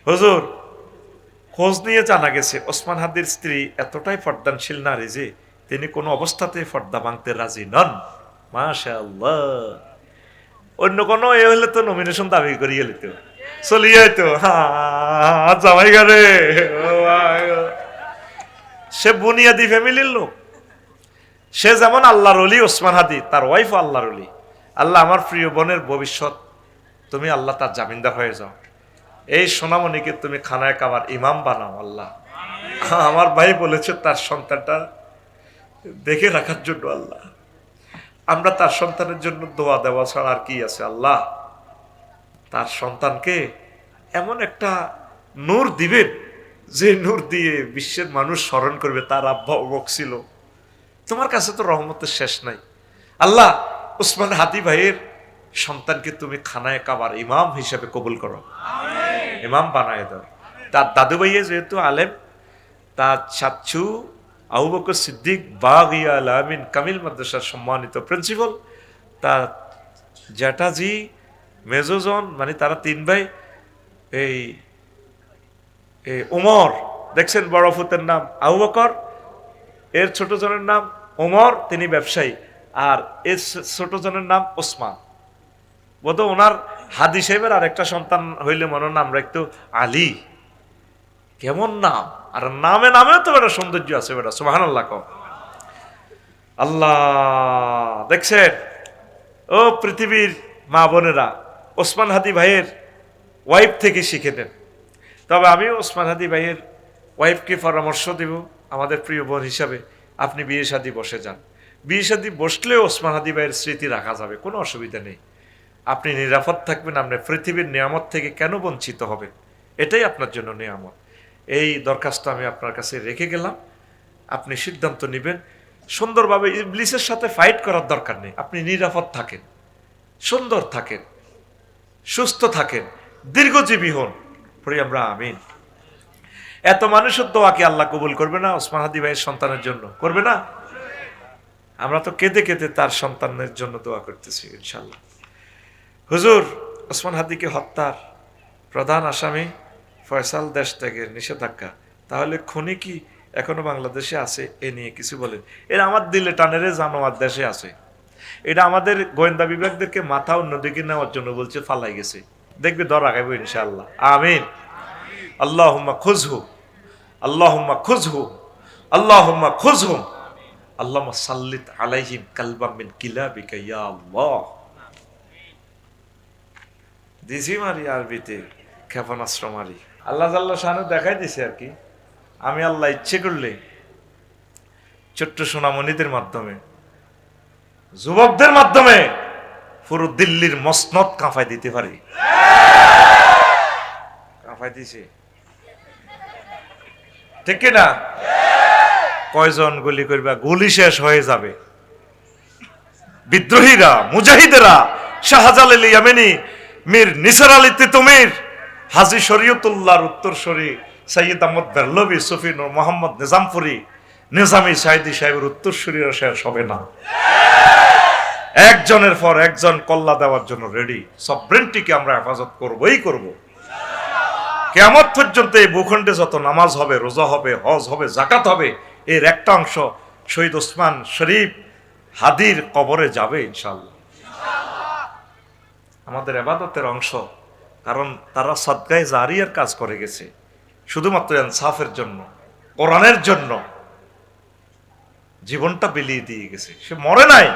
হুজুর, খোঁজ নিয়ে জানা গেছে ওসমান হাদির স্ত্রী এতটাই পর্দানশীল নারী যে তিনি কোনো অবস্থাতেই পর্দা ভাঙতে রাজি নন। মাশাআল্লাহ। অন্য কোনো এ হলে তো নমিনেশন দাবি করিয়ে নিত, চলিয়ে তো জামাই গারে। সে বুনিয়াদি ফ্যামিলির লোক। সে যেমন আল্লাহর ওলি, ওসমান হাদি তার ওয়াইফ আল্লাহর ওলি। আল্লাহ আমার প্রিয় বোনের ভবিষ্যৎ, তুমি আল্লাহ তার জামিনদার হয়ে যাও। এই সোনামণিকে তুমি খানায় কাবার ইমাম বানাও আল্লাহ। আমার ভাই বলেছে তার সন্তানটা দেখে রাখার জন্য আল্লাহ। আমরা তার সন্তানের জন্য দোয়া দেওয়া ছাড়া আর কি আছে আল্লাহ। তার সন্তানকে এমন একটা নূর দিবেন যে নূর দিয়ে বিশ্বের মানুষ স্মরণ করবে তার আব্বা অমুক ছিল। তোমার কাছে তো রহমতের শেষ নাই আল্লাহ। ওসমান হাদি ভাইয়ের সন্তানকে তুমি খানায় কাবার ইমাম হিসেবে কবুল করো, ইমাম বানায় দাও। তার দাদু ভাইয়ে যেহেতু আলেম, তার চাচ্ছু আবু বকর সিদ্দিক বাগিয়া আল আমিন কামিল মাদ্রাসার সম্মানিত প্রিন্সিপাল, তার জ্যাঠাজি মেজোজন, মানে তারা তিন ভাই। এই ওমর দেখছেন, বড় ফুতের নাম আবু বকর, এর ছোট জনের নাম ওমর, তিনি ব্যবসায়ী, আর এর ছোট জনের নাম ওসমান। বোধ ওনার হাদি সাহেবের আর একটা সন্তান হইলে মনে নাম রাখতো আলী। কেমন নাম! আর নামে নামেও তো বেটা সৌন্দর্য আছে বেটা, সুবহানাল্লাহ কও। আল্লাহ দেখছেন ও পৃথিবীর মা বোনেরা, ওসমান হাদি ভাইয়ের ওয়াইফ থেকে শিখে নেন। তবে আমিও ওসমান হাদি ভাইয়ের ওয়াইফকে পরামর্শ দেব আমাদের প্রিয় বোন হিসাবে, আপনি বিয়ে শাদী বসে যান। বিয়ে শাদী বসলেও ওসমান হাদি ভাইয়ের স্মৃতি রাখা যাবে, কোনো অসুবিধা নেই। আপনি নিরাপদ থাকবেন, আপনি পৃথিবীর নিয়ামত থেকে কেন বঞ্চিত হবেন? এটাই আপনার জন্য নিয়ামত। এই দরখাস্ত আমি আপনার কাছে রেখে গেলাম, আপনি সিদ্ধান্ত নেবেন সুন্দরভাবে। ইবলিসের সাথে ফাইট করার দরকার নেই, আপনি নিরাপদ থাকেন, সুন্দর থাকেন, সুস্থ থাকেন, দীর্ঘজীবী হন, পড়ি আমরা আমিন। এত মানুষের দোয়াকে আল্লাহ কবুল করবে না ওসমান হাদি ভাইয়ের সন্তানের জন্য? করবে না? আমরা তো কেঁদে কেঁদে তার সন্তানের জন্য দোয়া করতেছি ইনশাল্লাহ। হুজুর, ওসমান হাদিকে হত্যার প্রধান আসামি ফয়সাল দেশ থেকে নিষেধাজ্ঞা, তাহলে খুনি কি এখনো বাংলাদেশে আছে? এ নিয়ে কিছু বলেন। এরা আমার দিলে টানেরে জানোয়ার দেশে আছে। এটা আমাদের গোয়েন্দা বিভাগদেরকে মাথা অন্যদিকে নেওয়ার জন্য বলছে, ফালাই গেছে, দেখবি ধরা খাইব ইনশাআল্লাহ। আমিন। আল্লাহুম্মা খুযহু, আল্লাহুম্মা খুযহু, আল্লাহুম্মা খুযহু, আল্লাহুম্মা সাল্লিত আলাইহিম কালবাম মিন কিলাবিকা ইয়া আল্লাহ। দিছি মারি আরবিতে ক্ষেপণাস্ত্র মারি। আল্লাহ জাল্লা শানু দেখাই দিছে আর কি। আমি আল্লাহ ইচ্ছে করলে ছোট্ট সোনামণিদের মাধ্যমে, যুবকদের মাধ্যমে পুরো দিল্লির মসনদ কাঁপাই দিতে পারি। কাঁপাই দিছে, ঠিক না? কয়জন গুলি করবা, গুলি শেষ হয়ে যাবে। বিদ্রোহীরা, মুজাহিদেরা, শাহজালাল ইয়ামেনি, মীর নিসার আলী তিতুমির, হাজী শরীয়তুল্লাহর উত্তরসূরি সৈয়দ আহমদ বেরলভী, সুফি নূর মোহাম্মদ নিজামপুরি, নিজামী সাইদি সাহেবের উত্তরসূরিরা শেষ হবে না। একজনের পর একজন কল্লা দেওয়ার জন্য রেডি। সবরেন্টিকে আমরা হেফাজত করবই করব। কিয়ামত পর্যন্ত এই ভূখণ্ডে যত নামাজ হবে, রোজা হবে, হজ হবে, যাকাত হবে, এর একটা অংশ শহীদ ওসমান শরীফ হাদির কবরে যাবে ইনশাআল্লাহ। আমাদের ইবাদতের অংশ, কারণ তারা সাদকায়ে জারিয়ার কাজ করে গেছে শুধুমাত্র ইনসাফের জন্য, কোরআনের জন্য জীবনটা বিলিয়ে দিয়ে গেছে। সে মরে নাই।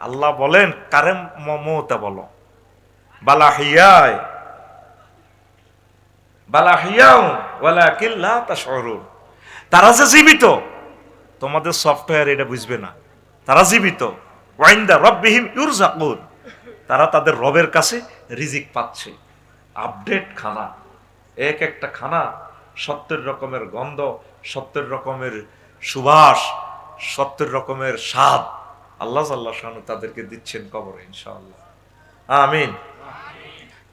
আল্লাহ বলেন, কারে মমতা বলো, বালাহিয়ায় বালাহিয়াও ওয়ালাকিন লা তাশউরুন। তারা যে জীবিত, তোমাদের সফটওয়্যার এটা বুঝবে না। তারা জীবিত। ওয়াইন্দা রাব্বিহিম ইউরজাকুন, তারা তাদের রবের কাছে রিজিক পাচ্ছে। আপডেট খানা, এক একটা খানা 70 রকমের গন্ধ, 70 রকমের সুবাস, 70 রকমের স্বাদ আল্লাহ জাল্লা শানু তাদেরকে দিচ্ছেন কবরে ইনশাআল্লাহ। আমিন।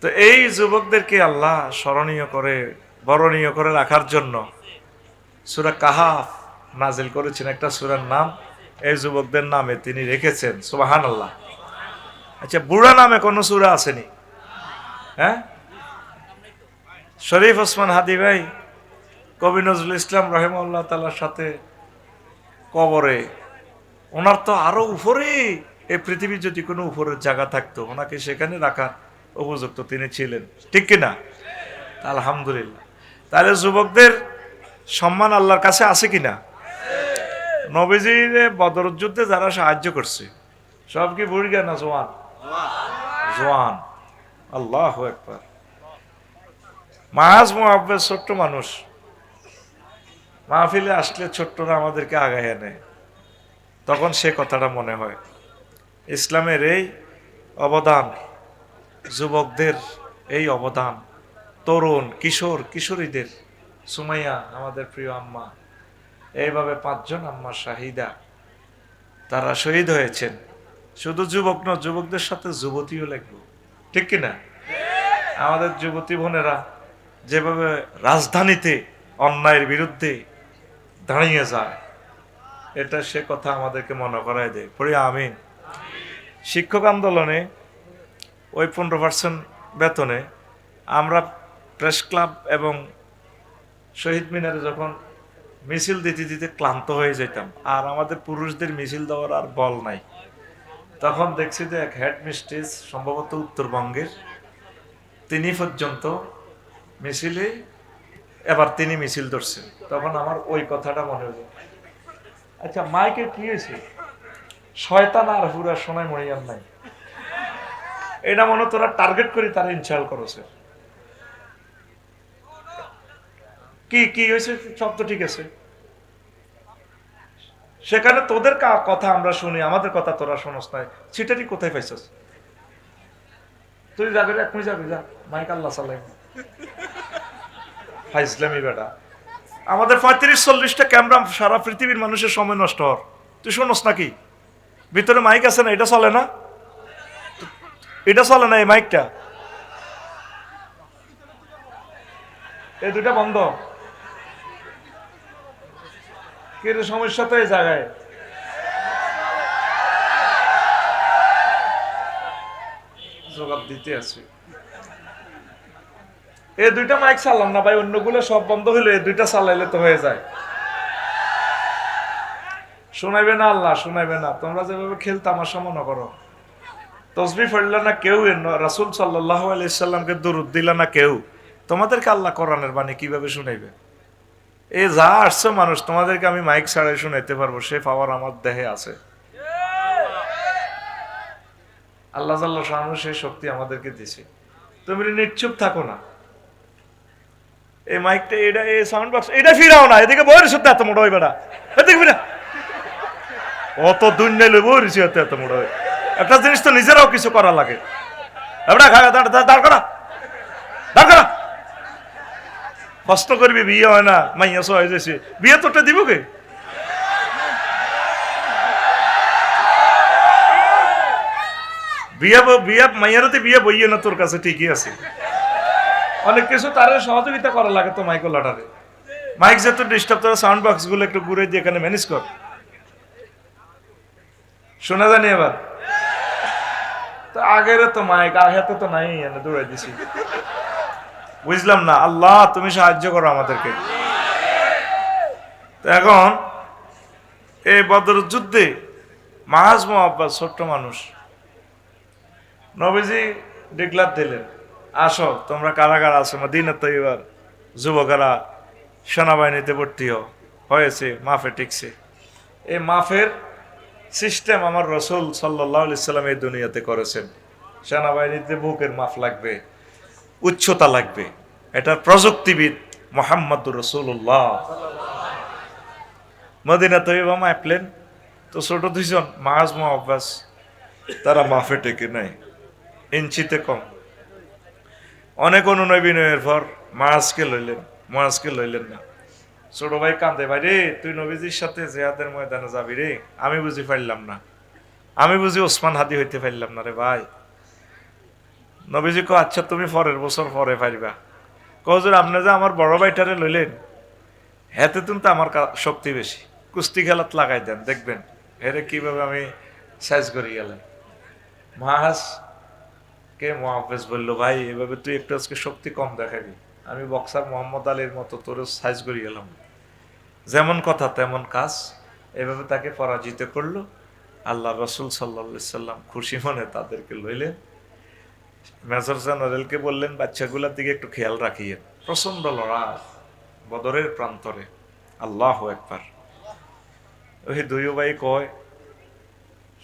তো এই যুবকদেরকে আল্লাহ স্মরণীয় করে, বরণীয় করে রাখার জন্য সূরা কাহাফ নাজিল করেছেন, একটা সূরার নাম এই যুবকদের নামে তিনি রেখেছেন। সুবহানাল্লাহ। আচ্ছা, বুড়া নামে কোন সূরা আসেনি? হ্যাঁ, শরীফ ওসমান হাদি ভাই কবি নজরুল ইসলাম রহিমাহুল্লাহ তাআলার সাথে কবরে, ওনার তো আরো উপরে, এই পৃথিবীর যদি কোনো উপরের জায়গা থাকতো ওনাকে সেখানে রাখার উপযুক্ত তিনি ছিলেন, ঠিক কিনা? আলহামদুলিল্লাহ। তাহলে যুবকদের সম্মান আল্লাহর কাছে আছে কিনা? নবীজির বদর যুদ্ধে যারা সাহায্য করছে সব কি বুড়িয়া না জোয়ান? জোয়ান। আল্লাহু আকবার। মাহাজ মুআব্বাদ ছোট্ট মানুষ, মাহফিলে আসলে ছোট্টরা আমাদেরকে আগায় আনে, তখন সে কথাটা মনে হয় ইসলামের এই অবদান, যুবকদের এই অবদান, তরুণ কিশোর কিশোরীদের, সুমাইয়া আমাদের প্রিয় আম্মা, এইভাবে 5 জন আম্মা শাহিদা, তারা শহীদ হয়েছেন। শুধু যুবক না, যুবকদের সাথে যুবতীও লাগবে, ঠিক কিনা? আমাদের যুবতী বোনেরা যেভাবে রাজধানীতে অন্যায়ের বিরুদ্ধে দাঁড়িয়ে যায়, এটা সে কথা আমাদেরকে মনে করায় দেয়। পড়ি আমিন। শিক্ষক আন্দোলনে ওই 15% বেতনে আমরা প্রেস ক্লাব এবং শহীদ মিনারে যখন মিছিল দিতে দিতে ক্লান্ত হয়ে যেতাম, আর আমাদের পুরুষদের মিছিল দেওয়ার আর বল নাই, তখন দেখছি যে এক হেড মিস্ট্রেস, সম্ভবত উত্তরবঙ্গের, তিনি পর্যন্ত মিছিলে, এবার তিনি মিছিল ধরছেন। তখন আমার ওই কথাটা মনে হলো, আচ্ছা মাইকে কি হয়েছে, শয়তান আর পুরা সোনায় মরিয়াম নাই, এটা মনে তোরা টার্গেট করে তারা ইনশাল করেছে। কি কি হয়েছে, সব তো ঠিক আছে, সেখানে তোদের কথা আমরা শুনি, আমাদের কথা তোরা শোনস নাই, সেটারই কোথায় পাইছস? তুই যাবি, এখনই যাবি, যা, মাইক আল্লাহ সাল্লাম ফাইজলামি বেটা। আমাদের 35-40টা ক্যামেরা, সারা পৃথিবীর মানুষের সময় নষ্ট হওয়ার, তুই শোনস নাকি? ভিতরে মাইক আছে না, এটা চলে না, এটা চলে না, এই মাইকটা, এই দুটা বন্ধ, কি সমস্যা তো এই জায়গায়। জবাব দিতে আছে, এই দুইটা মাইক চালাম না ভাই, অন্যগুলো সব বন্ধ হইলে এই দুইটা চালাইলে তো হয়ে যায়। শোনাইবে না আল্লাহ, শোনাইবে না। তোমরা যেভাবে খেল তামাশা মনে করো, তসবিহ পড়লে না কেউ, রাসূল সাল্লাল্লাহু আলাইহি সাল্লামকে দুরূদ দিলা না কেউ, তোমাদেরকে আল্লাহ কোরআনের বাণী কিভাবে শুনাইবে? এই যা আসছে মানুষ, তোমাদেরকে আমি মাইক ছাড়াই শুনাইতে পারবো, সে পাওয়ার আমার দেহে আছে। আল্লাহ জাল্লা শাআনহু সেই শক্তি আমাদেরকে দিয়েছে। তুমি নিশ্চুপ থাকো না, এই মাইকটা, এটা এই সাউন্ড বক্স, এটা ফিরাও না, এদিকে বই রিসুদ্ধ এত মোটা হইবে না, এদিকে ফিরা, অত দুনিয়া লই বই রিসু এত মোটা হয়। একটা জিনিস তো নিজেরাও কিছু করা লাগে, এবড়া খাগা দাঁড় করা, দাঁড় করা, কষ্ট করবি, বিয়ে হয় না, মাইয়া সহ হয়ে যাচ্ছে, বিয়ে তোটা দিব কে? বিয়ে বিয়ে মাইয়ারতে বিয়ে বইয়ে না তোর কাছে, ঠিকই আছে, অনেক কিছু তার সহযোগিতা করা লাগে তো মাইক লাটারে। মাইক যেহেতু ডিস্টার্ব, তোরা সাউন্ড বক্স গুলো একটু ঘুরে দিয়ে এখানে ম্যানেজ কর, শোনা জানি এবার। তো আগের তো মাইক আঘাতে তো নাই, এনে দৌড়াই দিছি, বুঝলাম না। আল্লাহ তুমি সাহায্য করো আমাদেরকে। তো এখন এই বদর যুদ্ধে মাহাজ মুআব্বাদ ছোট্ট মানুষ, নবীজি ডিক্লার দিলেন, আসো তোমরা কারাগার আছো মদিনা তৈবার, যুবকেরা সেনাবাহিনীতে ভর্তি হয়েছে, মাফে টিকছে। এই মাফের সিস্টেম আমার রাসূল সাল্লাল্লাহু আলাইহি সাল্লাম এই দুনিয়াতে করেছেন। সেনাবাহিনীতে বুকের মাফ লাগবে, উচ্চতা লাগবে, এটা প্রযুক্তিবিদ মুহাম্মদুর রাসূলুল্লাহ। মদিনা তৈবা মাপলেন তো ছোট দুইজন মাহাজ মুআব্বাদ, তারা মাফে টেকে নাই, ইঞ্চিতে কম। অনেক অনুনয় বিনয়ের পর মাহাজকে লইলেন না। ছোট ভাই কান্দে, ভাই রে তুই নবীজির সাথে জিহাদের ময়দানে যাবি রে, আমি বুঝি পারলাম না, আমি বুঝি ওসমান হাদি হইতে পারলাম না রে ভাই। নবীজি কো আচ্ছা তুমি পরের বছর পরে পারিবা। কজুর আপনি যে আমার বড় ভাইটারে লইলেন, হেতে তুমি তো আমার শক্তি বেশি, কুস্তি খেলাত লাগাই দেন, দেখবেন হেরে কিভাবে আমি সাইজ করি গেলেন। মাহাজ কে মুআব্বাদ বলল, ভাই এভাবে তুই একটু আজকে শক্তি কম দেখাবি, আমি বক্সার মোহাম্মদ আলীর মতো তোর সাইজ করে গেলাম, যেমন কথা তেমন কাজ। এভাবে তাকে পরাজিত করলো। আল্লাহ রসুল সাল্লাহ সাল্লাম খুশি মনে তাদেরকে লইলেন, মেজর জেনারেলকে বললেন বাচ্চাগুলোর দিকে একটু খেয়াল রাখিয়েন। প্রচন্ড লড়াই বদরের প্রান্তরে। আল্লাহ একবার। ওই দুই ভাই কয়,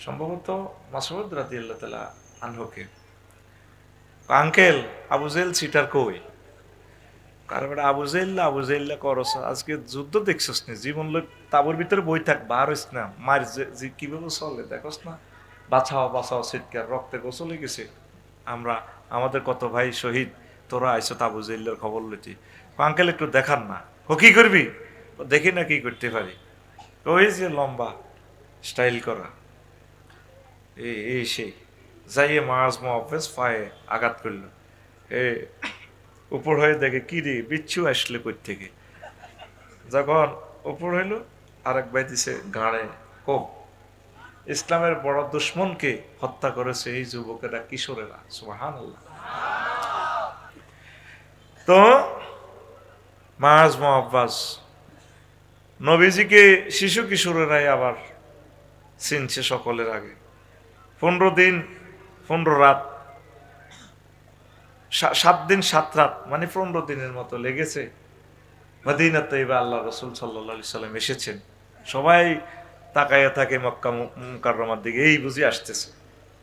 সম্ভবত মাসউদ রাদিয়াল্লাহু তাআলা আনহুকে, আঙ্কেল আবু জেহেল সিটার কই? কারণ আবু জেহেল্লা করস, আজকে যুদ্ধ দেখছস নি? জীবন লোক তাবুর ভিতরে বই থাক, বার হইস না, মার কিভাবে চলে দেখস না? বাঁচাও বাঁচাও চিৎকার, রক্তে গোসলে গেছে। আমরা আমাদের কত ভাই শহীদ, তোরা আইসো আবু জেহেলের খবর লইতি। আঙ্কেল একটু দেখান না। ও কি করবি? দেখি না কি করতে পারি। ওই যে লম্বা স্টাইল করা, এই সেই যাইয়ে মাছ মহাফেজ পায়ে আঘাত করলো। উপর হয়ে দেখে কি রে বিচ্ছু আসলে কই থেকে। যখন উপর হইল, আরেক ভাই দিছে গাড়ে কোপ। ইসলামের বড় দুশ্মনকে হত্যা করেছে এই যুবকেরা, কিশোরেরা। সুবহানাল্লাহ। তো মাজ মুআব্বাস নবীজিকে শিশু কিশোরেরাই আবার চিনছে সকলের আগে। 15 দিন 15 রাত, 7 দিন 7 রাত, মানে 15 দিনের মতো লেগেছে মদিনা তৈবা। আল্লাহ রসুল সাল্লাল্লাহু আলাইহি সাল্লাম এসেছেন। সবাই তাকাইয়া থাকে মক্কা মুকাররমার দিকে, এই বুঝি আসতেছে।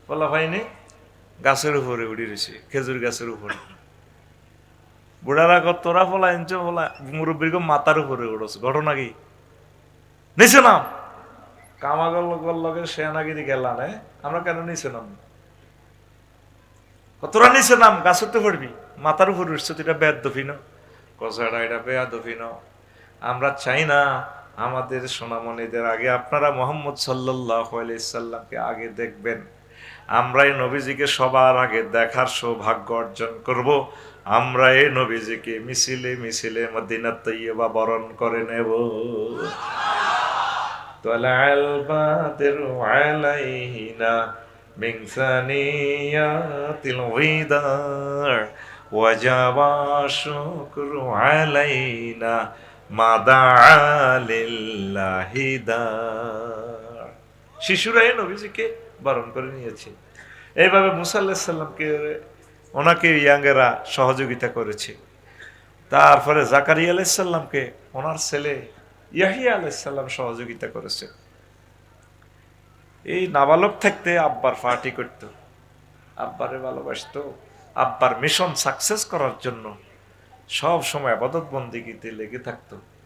বলা হয়নি, গাছের উপরে উড়ি রয়েছে, খেজুর গাছের উপরে। বুড়ারা তোরা ফলা এনছো ফলা, মুরব্বীর মাথার উপরে উড়ছে। ঘটনা কি? নিচে নাম। কামাগল লগে সেনাগিরি গেলা না, আমরা কেন নিচে নাম? তোরা নিচে নাম, গাছের তো পড়বি, মাথার উপরে উঠছে, এটা বেয়াদফি না? কসাটা এটা বেয়াদফি না। আমরা চাই না আমাদের সোনামণিদের আগে আপনারা মোহাম্মদ সাল্লাল্লাহু আলাইহি সাল্লামকে আগে দেখবেন। আমরাই নবীজিকে সবার আগে দেখার সৌভাগ্য অর্জন করব। আমরা এই নবীজিকে মিছিলে মিছিলে মদিনা তৈয়বা বরণ করে নেব। তালাল বাদরু আলাইহিনা মিন সানিয়াতিল ওয়াদা ওয়াজাবা শুকরু আলাইনা মাদা লিল্লাহি দা। শিশুরাই নবীজিকে বরণ করে নিয়েছে। এইভাবে মুসা আলাইহিস সালামকে ওনাকে ইয়াঙ্গেরা সহযোগিতা করেছে। তারপরে জাকারিয়া আলাইহিস সালামকে ওনার ছেলে ইয়াহিয়া আলাইহিস সালাম সহযোগিতা করেছে। এই নাবালক থাকতে আব্বার পার্টি করত, আব্বারে ভালোবাসতো, আব্বার মিশন সাকসেস করার জন্য সব সময় ইবাদত বন্দেগীতে লেগে থাকতো।